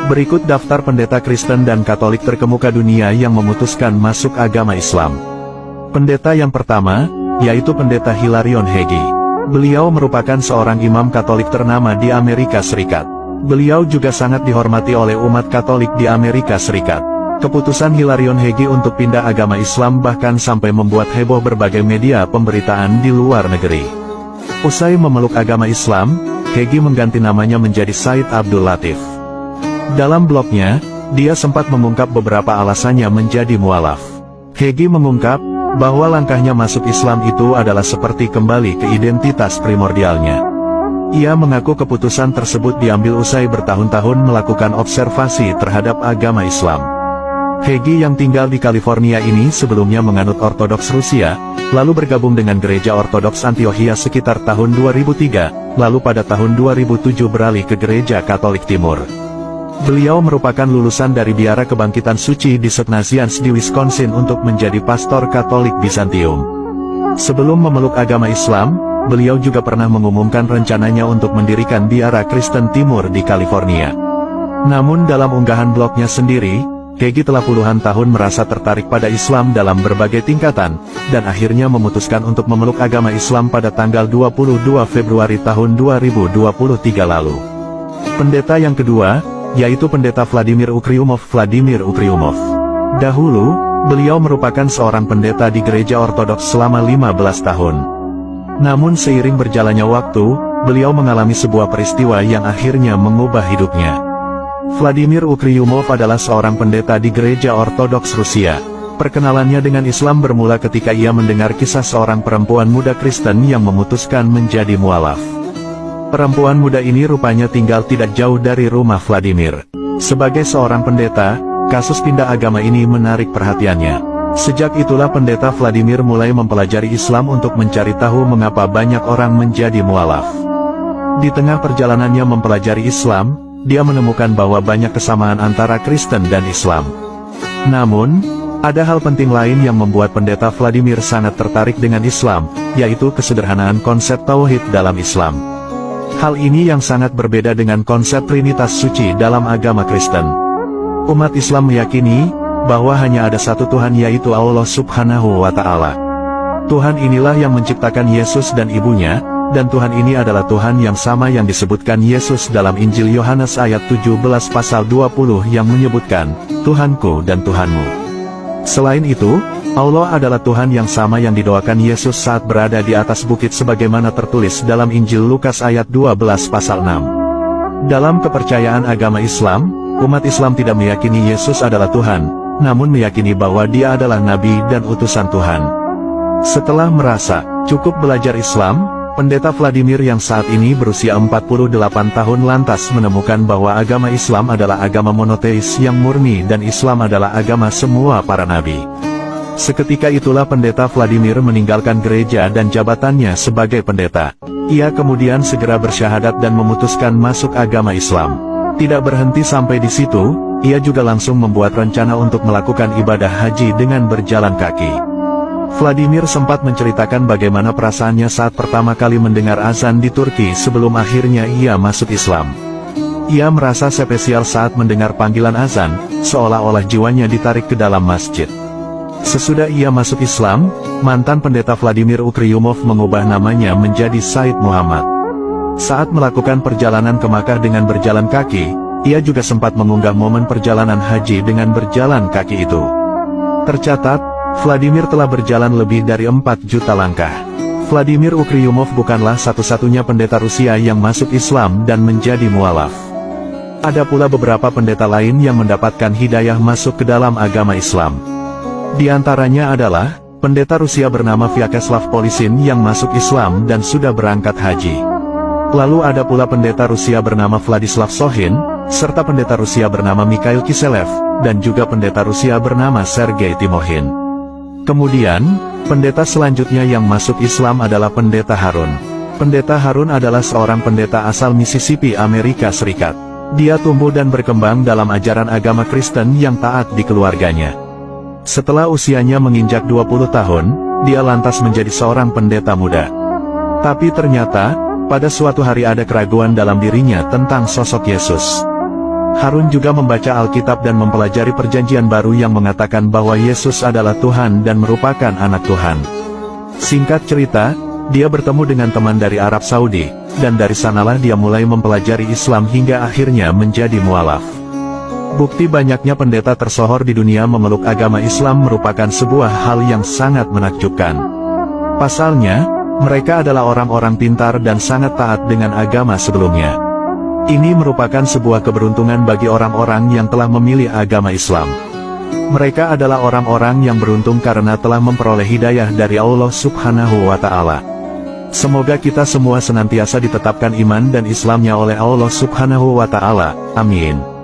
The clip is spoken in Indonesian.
Berikut daftar pendeta Kristen dan Katolik terkemuka dunia yang memutuskan masuk agama Islam. Pendeta yang pertama, yaitu Pendeta Hilarion Hegyi. Beliau merupakan seorang imam Katolik ternama di Amerika Serikat. Beliau juga sangat dihormati oleh umat Katolik di Amerika Serikat. Keputusan Hilarion Hegyi untuk pindah agama Islam bahkan sampai membuat heboh berbagai media pemberitaan di luar negeri. Usai memeluk agama Islam, Hegyi mengganti namanya menjadi Said Abdul Latif. Dalam blognya, dia sempat mengungkap beberapa alasannya menjadi mualaf. Hegyi mengungkap bahwa langkahnya masuk Islam itu adalah seperti kembali ke identitas primordialnya. Ia mengaku keputusan tersebut diambil usai bertahun-tahun melakukan observasi terhadap agama Islam. Hegyi yang tinggal di California ini sebelumnya menganut Ortodoks Rusia, lalu bergabung dengan Gereja Ortodoks Antiochia sekitar tahun 2003, lalu pada tahun 2007 beralih ke Gereja Katolik Timur. Beliau merupakan lulusan dari Biara Kebangkitan Suci di St. Nazianz di Wisconsin untuk menjadi pastor Katolik Bizantium. Sebelum memeluk agama Islam, beliau juga pernah mengumumkan rencananya untuk mendirikan Biara Kristen Timur di California. Namun dalam unggahan blognya sendiri, Hegyi telah puluhan tahun merasa tertarik pada Islam dalam berbagai tingkatan, dan akhirnya memutuskan untuk memeluk agama Islam pada tanggal 22 Februari tahun 2023 lalu. Pendeta yang kedua, yaitu Pendeta Vladimir Ukryumov. Dahulu, beliau merupakan seorang pendeta di gereja Ortodoks selama 15 tahun. Namun seiring berjalannya waktu, beliau mengalami sebuah peristiwa yang akhirnya mengubah hidupnya. Vladimir Ukryumov adalah seorang pendeta di gereja Ortodoks Rusia. Perkenalannya dengan Islam bermula ketika ia mendengar kisah seorang perempuan muda Kristen yang memutuskan menjadi mualaf. Perempuan muda ini rupanya tinggal tidak jauh dari rumah Vladimir. Sebagai seorang pendeta, kasus pindah agama ini menarik perhatiannya. Sejak itulah pendeta Vladimir mulai mempelajari Islam untuk mencari tahu mengapa banyak orang menjadi mualaf. Di tengah perjalanannya mempelajari Islam, dia menemukan bahwa banyak kesamaan antara Kristen dan Islam. Namun, ada hal penting lain yang membuat pendeta Vladimir sangat tertarik dengan Islam, yaitu kesederhanaan konsep tauhid dalam Islam. Hal ini yang sangat berbeda dengan konsep Trinitas Suci dalam agama Kristen. Umat Islam meyakini bahwa hanya ada satu Tuhan, yaitu Allah Subhanahu wa Ta'ala. Tuhan inilah yang menciptakan Yesus dan ibunya, dan Tuhan ini adalah Tuhan yang sama yang disebutkan Yesus dalam Injil Yohanes ayat 17 pasal 20 yang menyebutkan, Tuhanku dan Tuhanmu. Selain itu, Allah adalah Tuhan yang sama yang didoakan Yesus saat berada di atas bukit sebagaimana tertulis dalam Injil Lukas ayat 12 pasal 6. Dalam kepercayaan agama Islam, umat Islam tidak meyakini Yesus adalah Tuhan, namun meyakini bahwa Dia adalah Nabi dan utusan Tuhan. Setelah merasa cukup belajar Islam, pendeta Vladimir yang saat ini berusia 48 tahun lantas menemukan bahwa agama Islam adalah agama monoteis yang murni dan Islam adalah agama semua para nabi. Seketika itulah pendeta Vladimir meninggalkan gereja dan jabatannya sebagai pendeta. Ia kemudian segera bersyahadat dan memutuskan masuk agama Islam. Tidak berhenti sampai di situ, ia juga langsung membuat rencana untuk melakukan ibadah haji dengan berjalan kaki. Vladimir sempat menceritakan bagaimana perasaannya saat pertama kali mendengar azan di Turki sebelum akhirnya ia masuk Islam. Ia merasa spesial saat mendengar panggilan azan, seolah-olah jiwanya ditarik ke dalam masjid. Sesudah ia masuk Islam, mantan pendeta Vladimir Ukryumov mengubah namanya menjadi Said Muhammad. Saat melakukan perjalanan ke Makkah dengan berjalan kaki, ia juga sempat mengunggah momen perjalanan haji dengan berjalan kaki itu. Tercatat, Vladimir telah berjalan lebih dari 4 juta langkah. Vladimir Ukryumov bukanlah satu-satunya pendeta Rusia yang masuk Islam dan menjadi mualaf. Ada pula beberapa pendeta lain yang mendapatkan hidayah masuk ke dalam agama Islam. Di antaranya adalah pendeta Rusia bernama Vyacheslav Polisin yang masuk Islam dan sudah berangkat haji. Lalu ada pula pendeta Rusia bernama Vladislav Sohin, serta pendeta Rusia bernama Mikhail Kiselev, dan juga pendeta Rusia bernama Sergei Timohin. Kemudian, pendeta selanjutnya yang masuk Islam adalah pendeta Harun. Pendeta Harun adalah seorang pendeta asal Mississippi, Amerika Serikat. Dia tumbuh dan berkembang dalam ajaran agama Kristen yang taat di keluarganya. Setelah usianya menginjak 20 tahun, dia lantas menjadi seorang pendeta muda. Tapi ternyata, pada suatu hari ada keraguan dalam dirinya tentang sosok Yesus. Harun juga membaca Alkitab dan mempelajari perjanjian baru yang mengatakan bahwa Yesus adalah Tuhan dan merupakan anak Tuhan. Singkat cerita, dia bertemu dengan teman dari Arab Saudi, dan dari sanalah dia mulai mempelajari Islam hingga akhirnya menjadi mualaf. Bukti banyaknya pendeta tersohor di dunia memeluk agama Islam merupakan sebuah hal yang sangat menakjubkan. Pasalnya, mereka adalah orang-orang pintar dan sangat taat dengan agama sebelumnya. Ini merupakan sebuah keberuntungan bagi orang-orang yang telah memilih agama Islam. Mereka adalah orang-orang yang beruntung karena telah memperoleh hidayah dari Allah Subhanahu wa Ta'ala. Semoga kita semua senantiasa ditetapkan iman dan Islamnya oleh Allah Subhanahu wa Ta'ala. Amin.